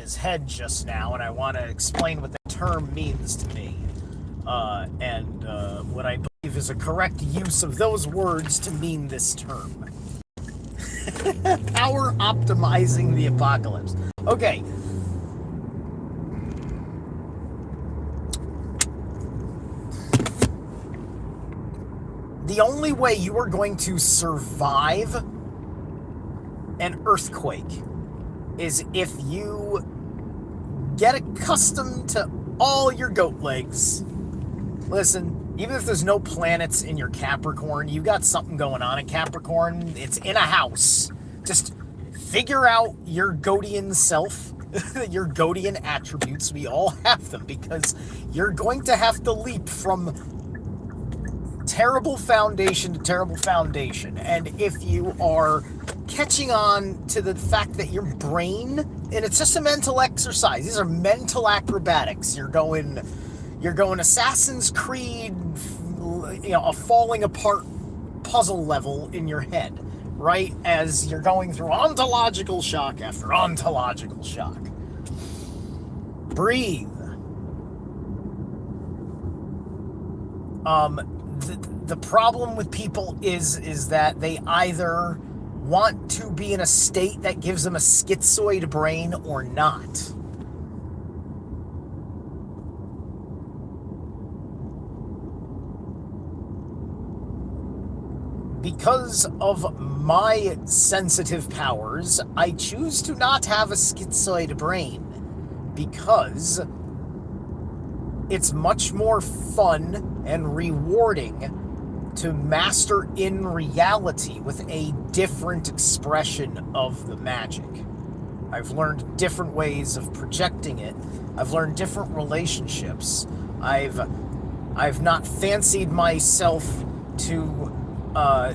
his head just now, and I want to explain what the term means to me. And what I believe is a correct use of those words to mean this term. Power optimizing the apocalypse. Okay. The only way you are going to survive an earthquake is if you get accustomed to all your goat legs. Listen, even if there's no planets in your Capricorn, you got something going on in Capricorn. It's in a house. Just figure out your Goatian self, your Goatian attributes. We all have them, because you're going to have to leap from terrible foundation to terrible foundation. And if you are catching on to the fact that your brain, and it's just a mental exercise, these are mental acrobatics. You're going Assassin's Creed, a falling apart puzzle level in your head, right? As you're going through ontological shock after ontological shock. Breathe. The problem with people is that they either want to be in a state that gives them a schizoid brain or not. Because of my sensitive powers, I choose to not have a schizoid brain, because it's much more fun and rewarding to master in reality with a different expression of the magic. I've learned different ways of projecting it. I've learned different relationships. I've not fancied myself to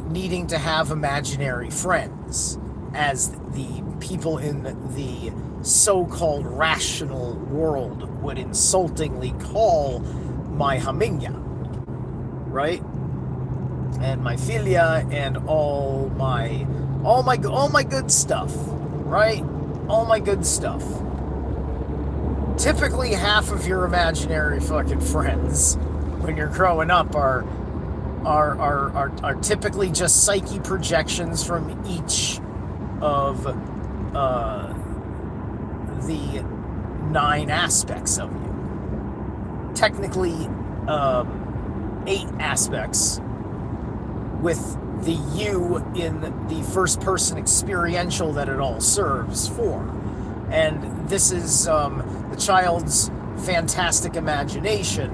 needing to have imaginary friends, as the people in the so-called rational world would insultingly call my Haminga, right? And my Philia, and all my good stuff, right? All my good stuff. Typically, half of your imaginary fucking friends when you're growing up are typically just psyche projections from each of the 9 aspects of you. Technically, 8 aspects, with the you in the first person experiential that it all serves for. And this is the child's fantastic imagination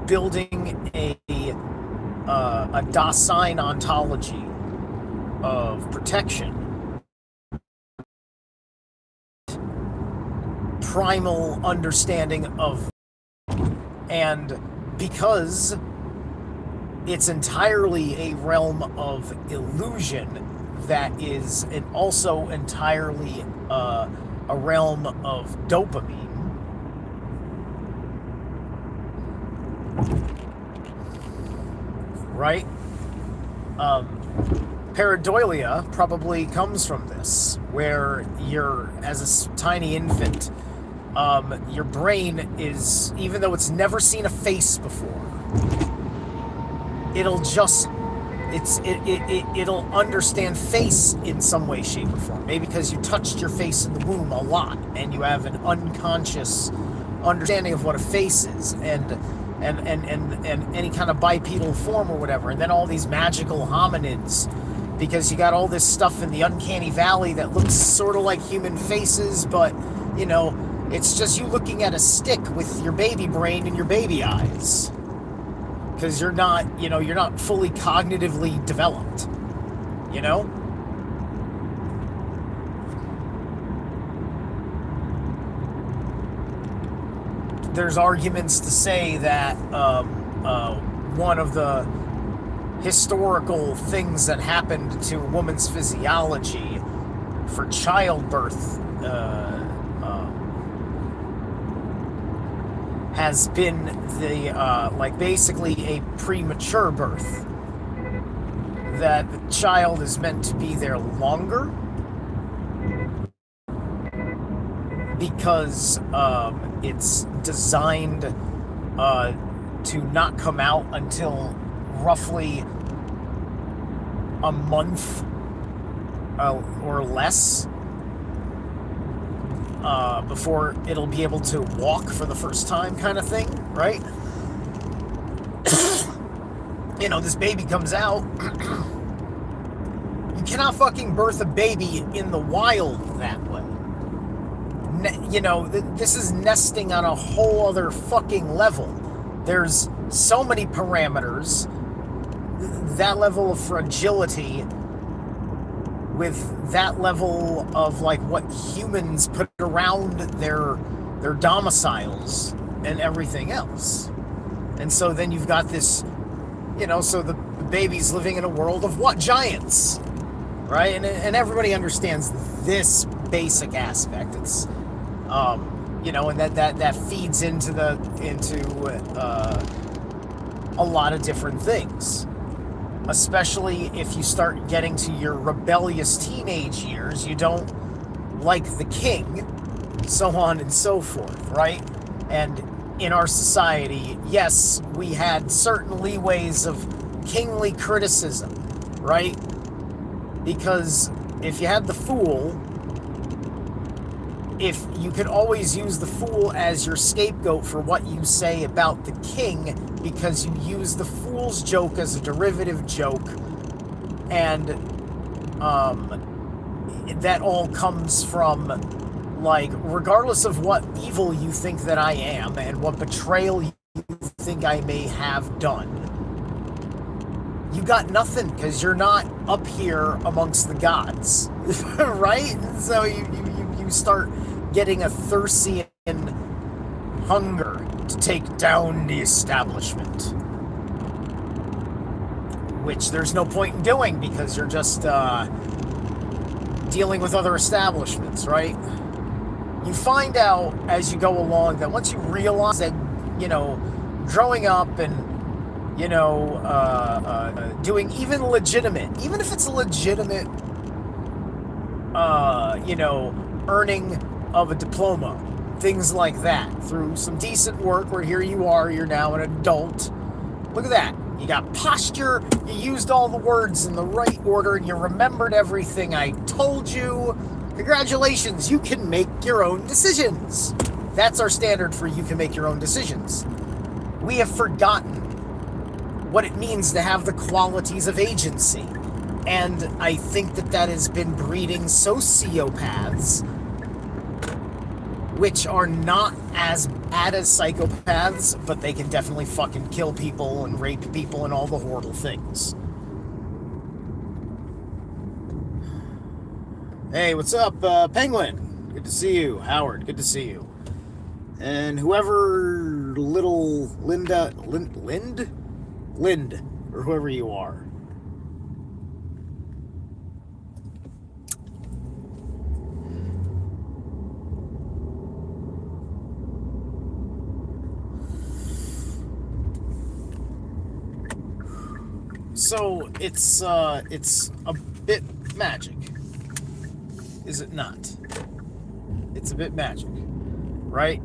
building a Dasein ontology of protection, primal understanding of, and because it's entirely a realm of illusion, that is also entirely a realm of dopamine. Right? Pareidolia probably comes from this, where you're, as a tiny infant, your brain is, even though it's never seen a face before, it'll understand face in some way, shape, or form. Maybe because you touched your face in the womb a lot, and you have an unconscious understanding of what a face is, and any kind of bipedal form or whatever. And then all these magical hominids, because you got all this stuff in the uncanny valley that looks sort of like human faces, but, it's just you looking at a stick with your baby brain and your baby eyes. Because you're not fully cognitively developed, There's arguments to say that one of the historical things that happened to a woman's physiology for childbirth has been the basically a premature birth, that the child is meant to be there longer, because it's designed to not come out until roughly a month or less before it'll be able to walk for the first time, kind of thing, right? You know, this baby comes out. You cannot fucking birth a baby in the wild that way. You know, this is nesting on a whole other fucking level. There's so many parameters, that level of fragility, with that level of like what humans put around their domiciles and everything else. And so then you've got this, you know, so the baby's living in a world of what? Giants, right? And everybody understands this basic aspect. It's you know, and that feeds into a lot of different things, especially if you start getting to your rebellious teenage years. You don't like the king, so on and so forth, right? And in our society, yes, we had certain leeways of kingly criticism, right? Because if you had the fool, if you could always use the fool as your scapegoat for what you say about the king, because you use the fool's joke as a derivative joke, and that all comes from, like, regardless of what evil you think that I am and what betrayal you think I may have done, you got nothing, because you're not up here amongst the gods, right? So you start getting a Thirsian hunger to take down the establishment, which there's no point in doing, because you're just dealing with other establishments, right? You find out as you go along that once you realize that, you know, growing up and, you know, doing even if it's a legitimate, you know, earning of a diploma, things like that, through some decent work, where here you are, you're now an adult. Look at that. You got posture, you used all the words in the right order, and you remembered everything I told you. Congratulations, you can make your own decisions. That's our standard for you can make your own decisions. We have forgotten what it means to have the qualities of agency. And I think that has been breeding sociopaths, which are not as bad as psychopaths, but they can definitely fucking kill people and rape people and all the horrible things. Hey, what's up, Penguin? Good to see you. Howard, good to see you. And whoever little Lind, or whoever you are. So it's a bit magic, is it not? It's a bit magic, right?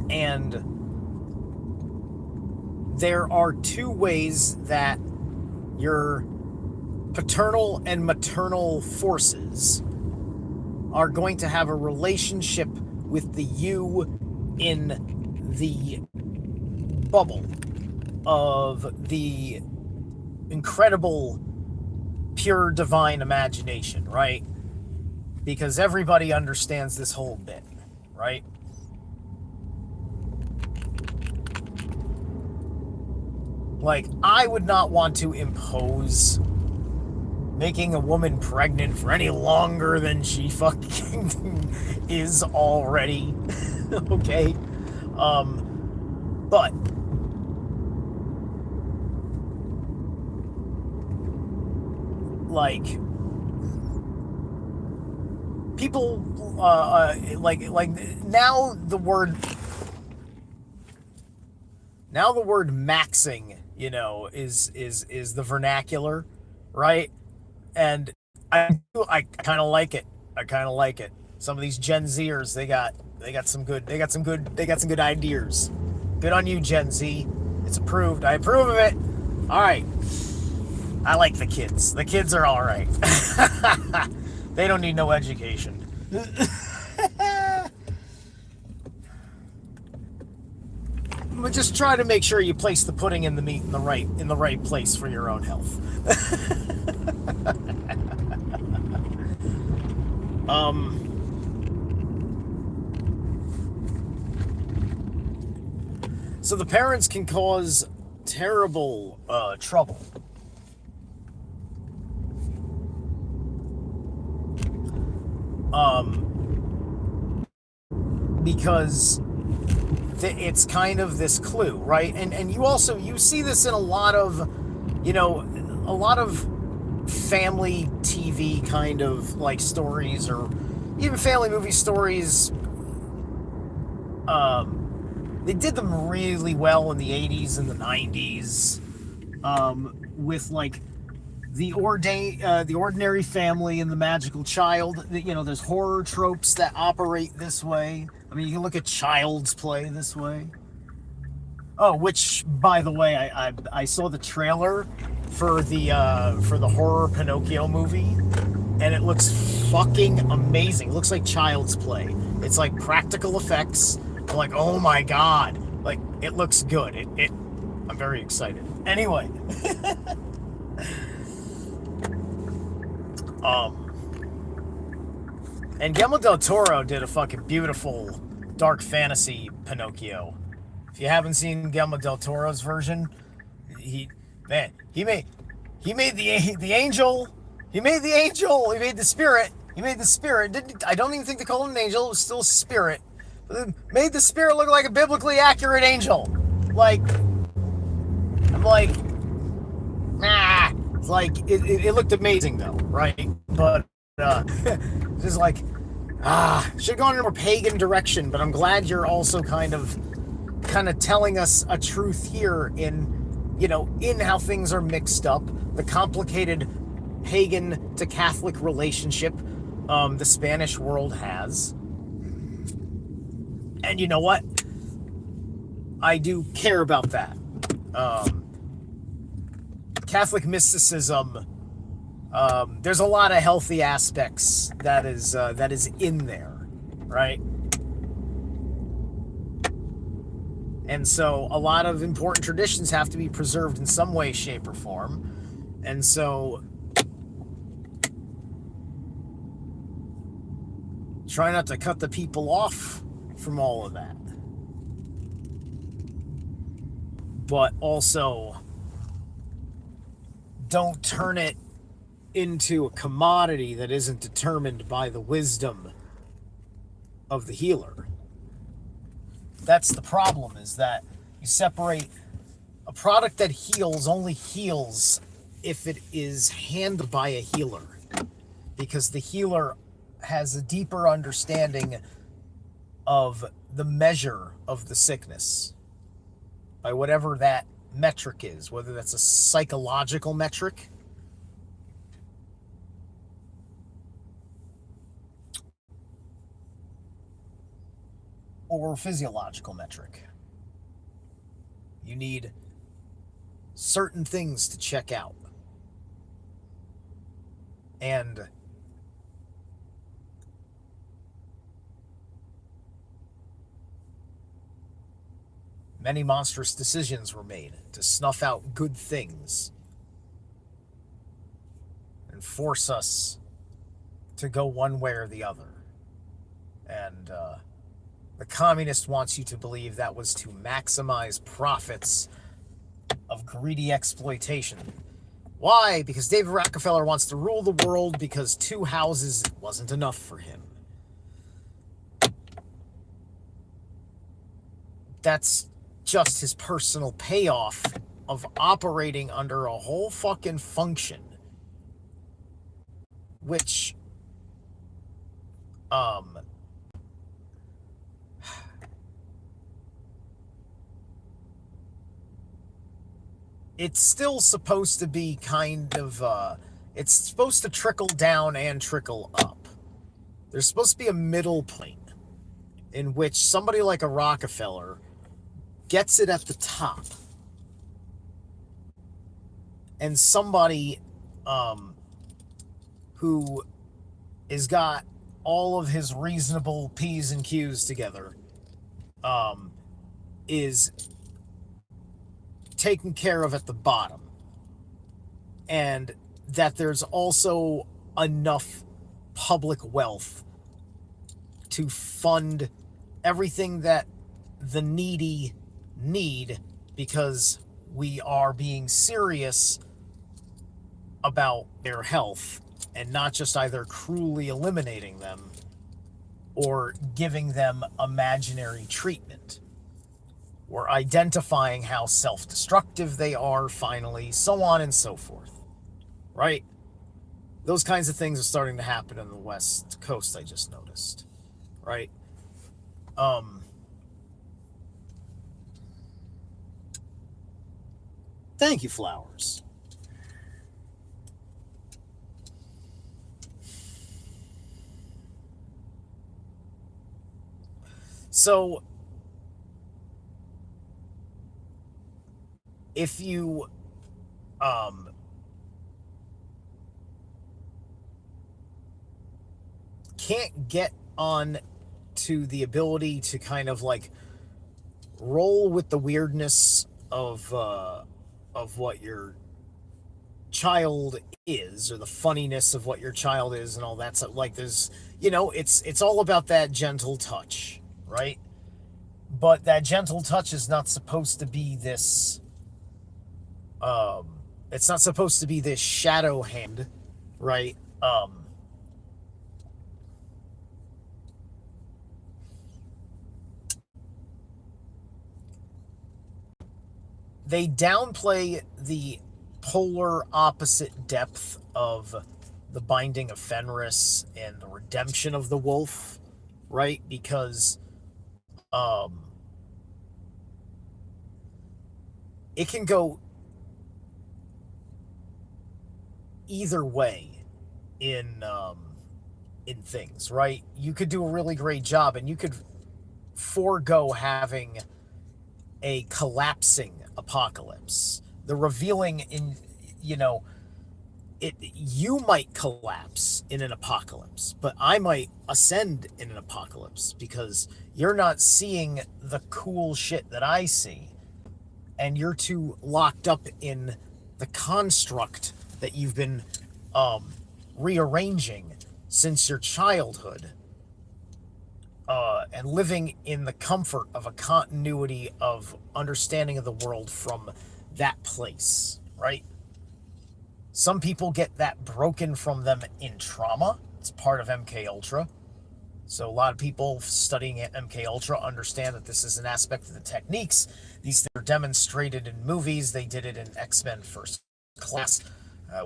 And there are two ways that your paternal and maternal forces are going to have a relationship with the you in the bubble of the incredible pure divine imagination, right? Because everybody understands this whole bit, right? Like, I would not want to impose making a woman pregnant for any longer than she fucking is already. Okay? But like, people like now the word maxing, you know, is the vernacular, right? And I kind of like it. I kind of like it. Some of these Gen Zers, they got some good ideas. Good on you, Gen Z. It's approved. I approve of it. All right. I like the kids. The kids are all right. They don't need no education. But just try to make sure you place the pudding and the meat in the right place for your own health. So the parents can cause terrible trouble. Because it's kind of this clue, right? And you see this in a lot of, a lot of family TV kind of like stories, or even family movie stories. They did them really well in the 80s and the 90s, with like the ordinary family and the magical child. There's horror tropes that operate this way. I mean, you can look at Child's Play this way. Oh, which, by the way, I saw the trailer for the horror Pinocchio movie, and it looks fucking amazing. It looks like Child's Play. It's like practical effects. I'm like, oh my god, like it looks good. I'm very excited. Anyway, and Guillermo del Toro did a fucking beautiful dark fantasy Pinocchio. If you haven't seen Guillermo del Toro's version, he made the angel. He made the angel. He made the spirit. I don't even think they call it an angel. It was still a spirit. Made the spirit look like a biblically accurate angel. Like, I'm like, nah. It's like, it looked amazing though, right? But, just like, should have gone in a more pagan direction, but I'm glad you're also kind of telling us a truth here in how things are mixed up, the complicated pagan to Catholic relationship the Spanish world has. And you know what? I do care about that. Catholic mysticism, there's a lot of healthy aspects that is in there, right? And so a lot of important traditions have to be preserved in some way, shape, or form. And so try not to cut the people off from all of that. But also, don't turn it into a commodity that isn't determined by the wisdom of the healer. That's the problem, is that you separate a product that heals only heals if it is handled by a healer, because the healer has a deeper understanding of the measure of the sickness by whatever that metric is, whether that's a psychological metric or physiological metric. You need certain things to check out. And many monstrous decisions were made to snuff out good things and force us to go one way or the other. And the communist wants you to believe that was to maximize profits of greedy exploitation. Why? Because David Rockefeller wants to rule the world because 2 houses wasn't enough for him. That's just his personal payoff of operating under a whole fucking function, which it's still supposed to be kind of it's supposed to trickle down and trickle up. There's supposed to be a middle point in which somebody like a Rockefeller gets it at the top, and somebody who has got all of his reasonable P's and Q's together is taken care of at the bottom. And that there's also enough public wealth to fund everything that the needy need, because we are being serious about their health and not just either cruelly eliminating them or giving them imaginary treatment. We're identifying how self-destructive they are, finally, so on and so forth. Right? Those kinds of things are starting to happen in the West Coast, I just noticed. Right? Thank you, Flowers. So, if you can't get on to the ability to kind of like roll with the weirdness of what your child is, or the funniness of what your child is, and all that stuff. Like, there's, it's all about that gentle touch, right? But that gentle touch is not supposed to be this it's not supposed to be this shadow hand, right? They downplay the polar opposite depth of the binding of Fenris and the redemption of the wolf, right? Because it can go either way in things, right? You could do a really great job, and you could forego having a collapsing apocalypse. The revealing in, you might collapse in an apocalypse, but I might ascend in an apocalypse, because you're not seeing the cool shit that I see, and you're too locked up in the construct that you've been rearranging since your childhood, and living in the comfort of a continuity of understanding of the world from that place, right? Some people get that broken from them in trauma. It's part of MK Ultra. So a lot of people studying at MK Ultra understand that this is an aspect of the techniques. These things are demonstrated in movies. They did it in X-Men First Class,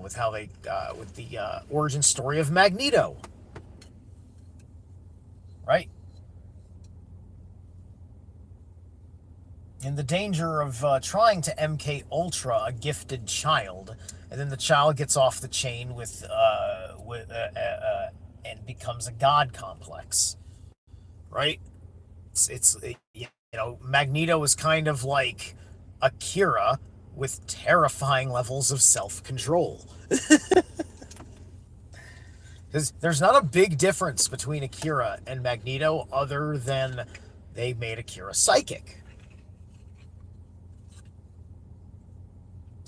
with how they with the origin story of Magneto, right? And the danger of trying to MK Ultra a gifted child, and then the child gets off the chain and becomes a god complex, right? It's Magneto is kind of like Akira with terrifying levels of self-control. There's not a big difference between Akira and Magneto, other than they made Akira psychic.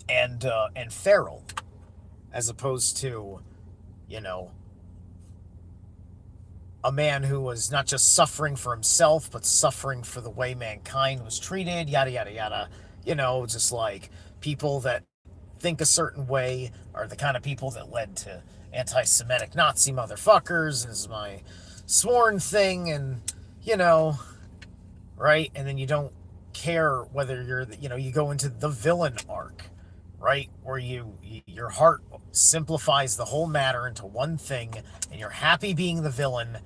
And feral, as opposed to, a man who was not just suffering for himself, but suffering for the way mankind was treated, yada, yada, yada. Just like people that think a certain way are the kind of people that led to anti-Semitic Nazi motherfuckers, is my sworn thing, and, right? And then you don't care whether you're, you go into the villain arc, right? Where your heart simplifies the whole matter into one thing, and you're happy being the villain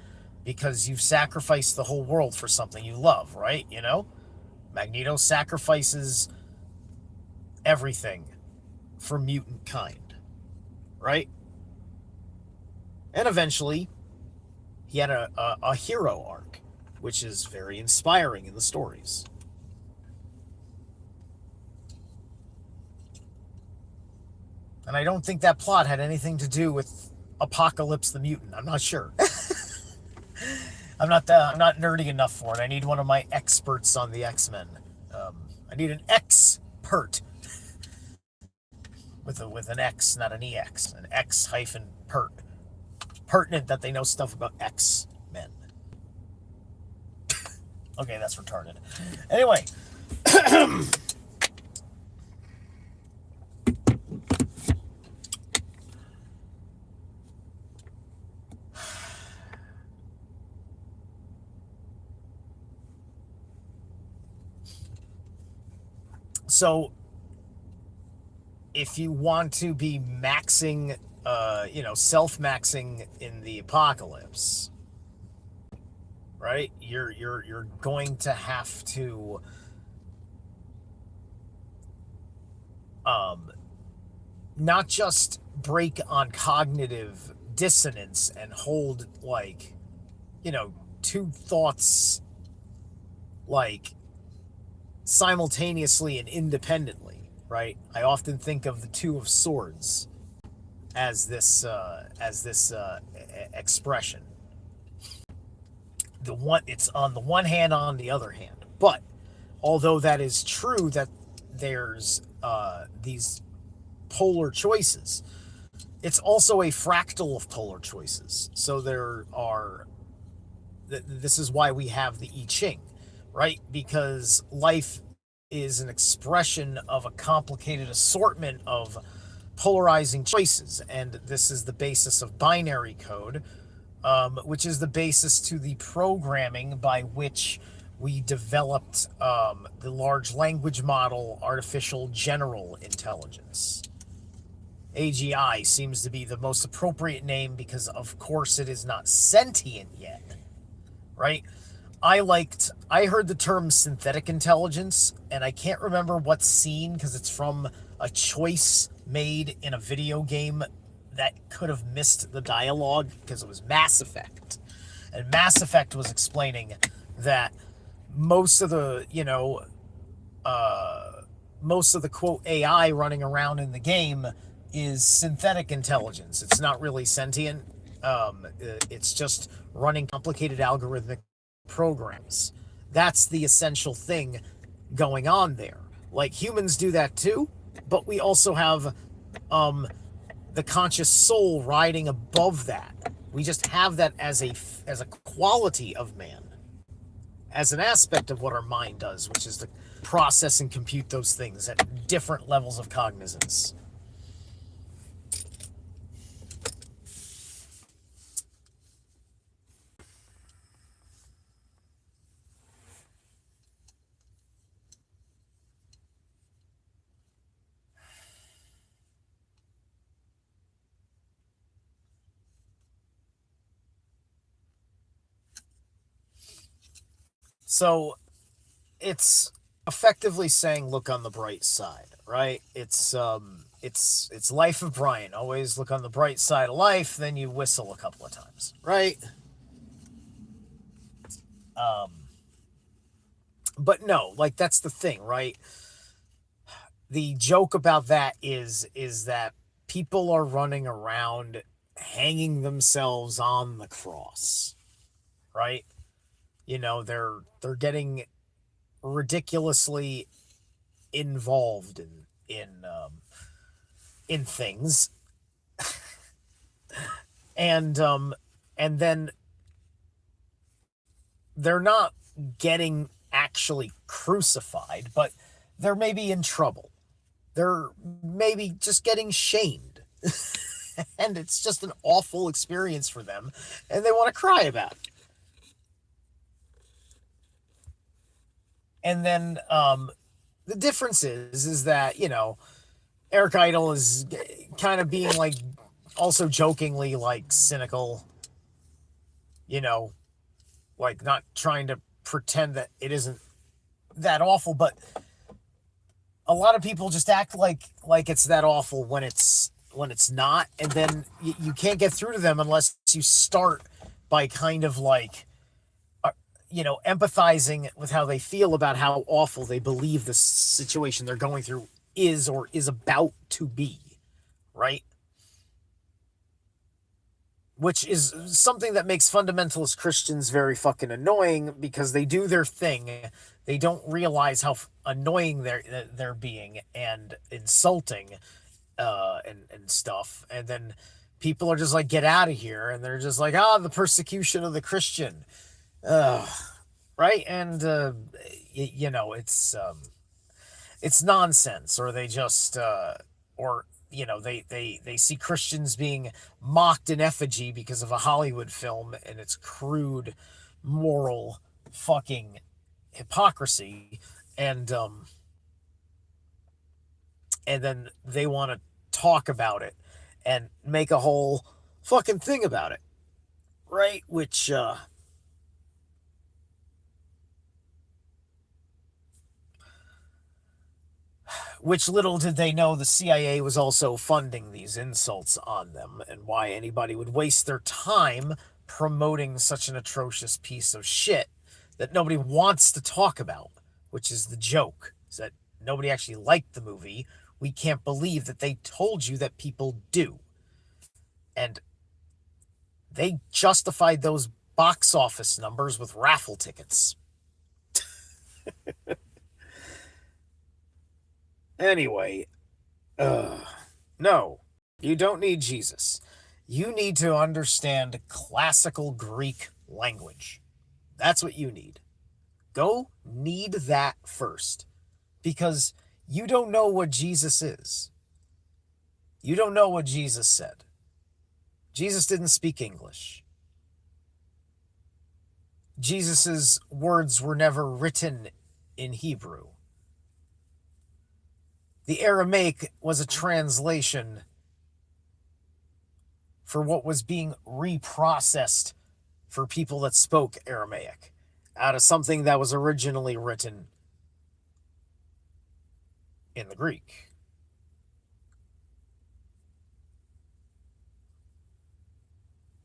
because you've sacrificed the whole world for something you love, right? Magneto sacrifices everything for mutant kind, right? And eventually, he had a hero arc, which is very inspiring in the stories. And I don't think that plot had anything to do with Apocalypse the Mutant. I'm not sure. I'm not nerdy enough for it. I need one of my experts on the X-Men. I need an expert with an X, not an EX, an X-pert. Pertinent that they know stuff about X-Men. Okay, that's retarded. Anyway. So, if you want to be maxing, self-maxing in the apocalypse, right? You're going to have to, not just break on cognitive dissonance and hold two thoughts simultaneously and independently, right? I often think of the Two of Swords as this expression. It's on the one hand, on the other hand. But although that is true that there's these polar choices, it's also a fractal of polar choices. So there are. This is why we have the I Ching, right? Because life is an expression of a complicated assortment of polarizing choices, and this is the basis of binary code, which is the basis to the programming by which we developed the large language model artificial general intelligence. AGI seems to be the most appropriate name because, of course, it is not sentient yet, right? I heard the term synthetic intelligence, and I can't remember what scene because it's from a choice made in a video game that could have missed the dialogue because it was Mass Effect. And Mass Effect was explaining that most of the quote AI running around in the game is synthetic intelligence. It's not really sentient. It's just running complicated algorithmic programs. That's the essential thing going on there. Like, humans do that too, but we also have the conscious soul riding above that. We just have that as a quality of man, as an aspect of what our mind does, which is to process and compute those things at different levels of cognizance. So it's effectively saying look on the bright side, right? It's Life of Brian. Always look on the bright side of life, then you whistle a couple of times, right? But no, like, that's the thing, right? The joke about that is that people are running around hanging themselves on the cross, right? They're getting ridiculously involved in things, and then they're not getting actually crucified, but they're maybe in trouble. They're maybe just getting shamed. And it's just an awful experience for them, and they want to cry about it. And then the difference is that, Eric Idle is kind of being also jokingly cynical, not trying to pretend that it isn't that awful, but a lot of people just act like it's that awful when it's not, and then you can't get through to them unless you start by kind of like, empathizing with how they feel about how awful they believe the situation they're going through is or is about to be, right? Which is something that makes fundamentalist Christians very fucking annoying because they do their thing. They don't realize how annoying they're being and insulting and stuff. And then people are just like, get out of here. And they're just like, the persecution of the Christian. Right? And, it's nonsense. Or they just, they see Christians being mocked in effigy because of a Hollywood film and its crude moral fucking hypocrisy. And then they want to talk about it and make a whole fucking thing about it. Right? Which little did they know the CIA was also funding these insults on them, and why anybody would waste their time promoting such an atrocious piece of shit that nobody wants to talk about, which is the joke, is that nobody actually liked the movie. We can't believe that they told you that people do. And they justified those box office numbers with raffle tickets. Anyway, no, you don't need Jesus. You need to understand classical Greek language. That's what you need. Go need that first, because you don't know what Jesus is. You don't know what Jesus said. Jesus didn't speak English. Jesus's words were never written in Hebrew. The Aramaic was a translation for what was being reprocessed for people that spoke Aramaic out of something that was originally written in the Greek.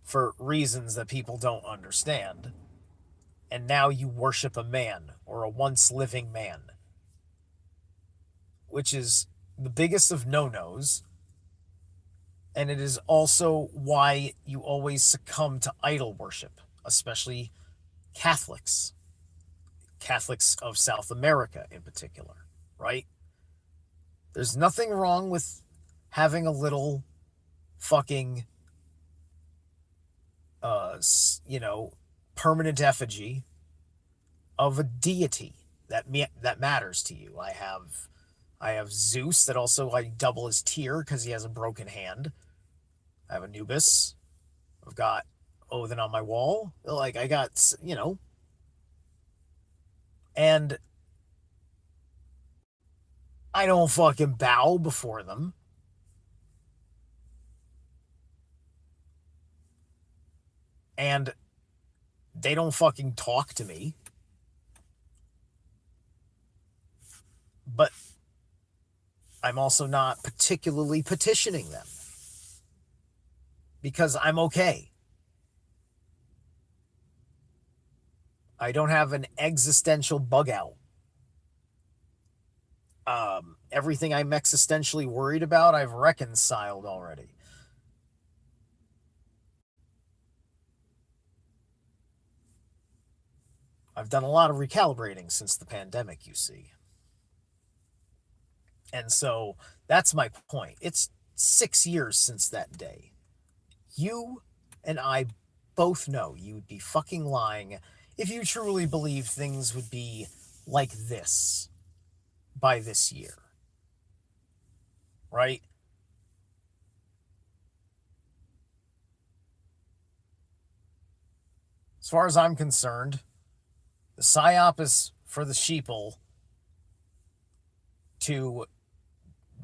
For reasons that people don't understand. And now you worship a man, or a once living man, which is the biggest of no-nos. And it is also why you always succumb to idol worship, especially Catholics. Catholics of South America in particular, right? There's nothing wrong with having a little fucking, permanent effigy of a deity that matters to you. I have Zeus that also I double his tier because he has a broken hand. I have Anubis. I've got Odin on my wall. Like, I got, and I don't fucking bow before them. And they don't fucking talk to me. But I'm also not particularly petitioning them, because I'm okay. I don't have an existential bug out. Everything I'm existentially worried about, I've reconciled already. I've done a lot of recalibrating since the pandemic, you see. And so that's my point. It's 6 years since that day. You and I both know you would be fucking lying if you truly believed things would be like this by this year. Right? As far as I'm concerned, the PSYOP is for the sheeple to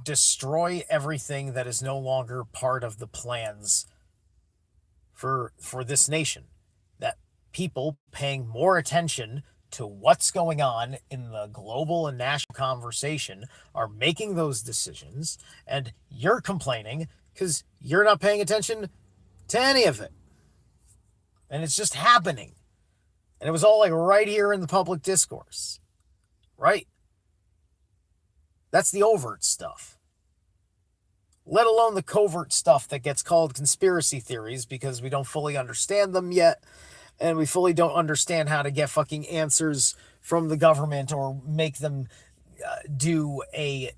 destroy everything that is no longer part of the plans for this nation. That people paying more attention to what's going on in the global and national conversation are making those decisions, and you're complaining because you're not paying attention to any of it. And it's just happening. And it was all like right here in the public discourse. Right? That's the overt stuff. Let alone the covert stuff that gets called conspiracy theories because we don't fully understand them yet. And we fully don't understand how to get fucking answers from the government or make them do a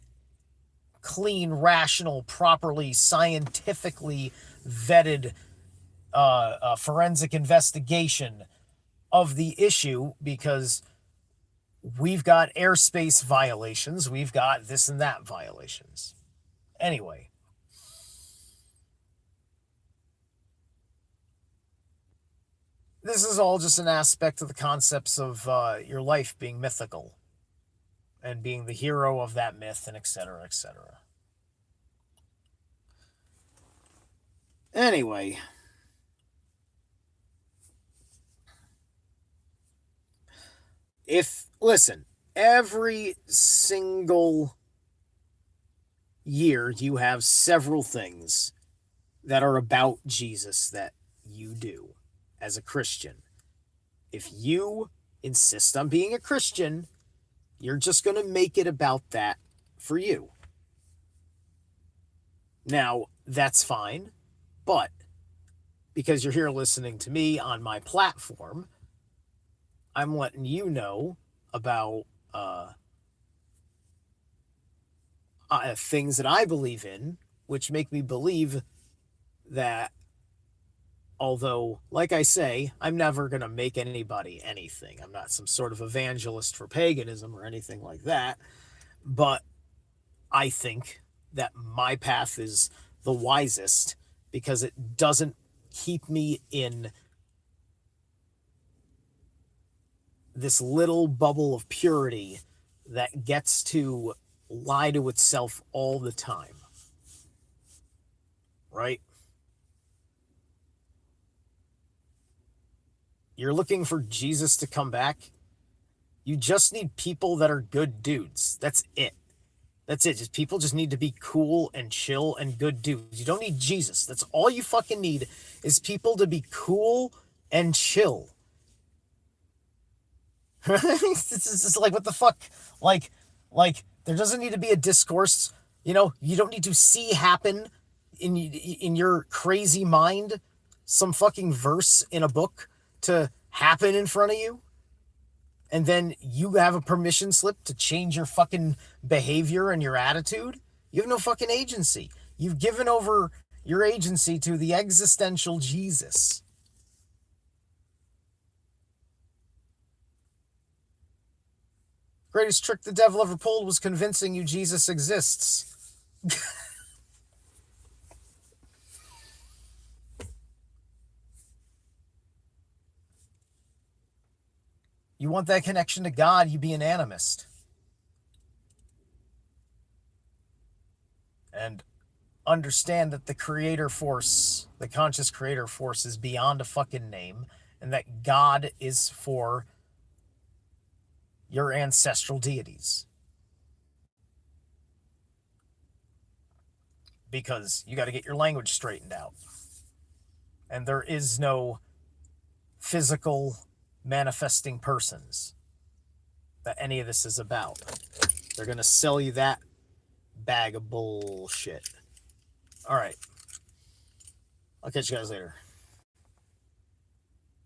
clean, rational, properly, scientifically vetted forensic investigation of the issue, because we've got airspace violations, we've got this and that violations. Anyway. This is all just an aspect of the concepts of your life being mythical and being the hero of that myth, and etc., etc. Anyway. Listen, every single year you have several things that are about Jesus that you do as a Christian. If you insist on being a Christian, you're just going to make it about that for you. Now, that's fine, but because you're here listening to me on my platform, I'm letting you know about things that I believe in, which make me believe that, although, like I say, I'm never going to make anybody anything. I'm not some sort of evangelist for paganism or anything like that. But I think that my path is the wisest because it doesn't keep me in this little bubble of purity that gets to lie to itself all the time. Right? You're looking for Jesus to come back. You just need people that are good dudes. That's it. That's it. People just need to be cool and chill and good dudes. You don't need Jesus. That's all you fucking need, is people to be cool and chill. It's just like, what the fuck? Like, there doesn't need to be a discourse. You don't need to see happen in your crazy mind some fucking verse in a book to happen in front of you, and then you have a permission slip to change your fucking behavior and your attitude. You have no fucking agency. You've given over your agency to the existential Jesus. Greatest trick the devil ever pulled was convincing you Jesus exists. You want that connection to God, you be an animist. And understand that the creator force, the conscious creator force, is beyond a fucking name, and that God is for your ancestral deities. Because you got to get your language straightened out. And there is no physical manifesting persons that any of this is about. They're going to sell you that bag of bullshit. All right. I'll catch you guys later.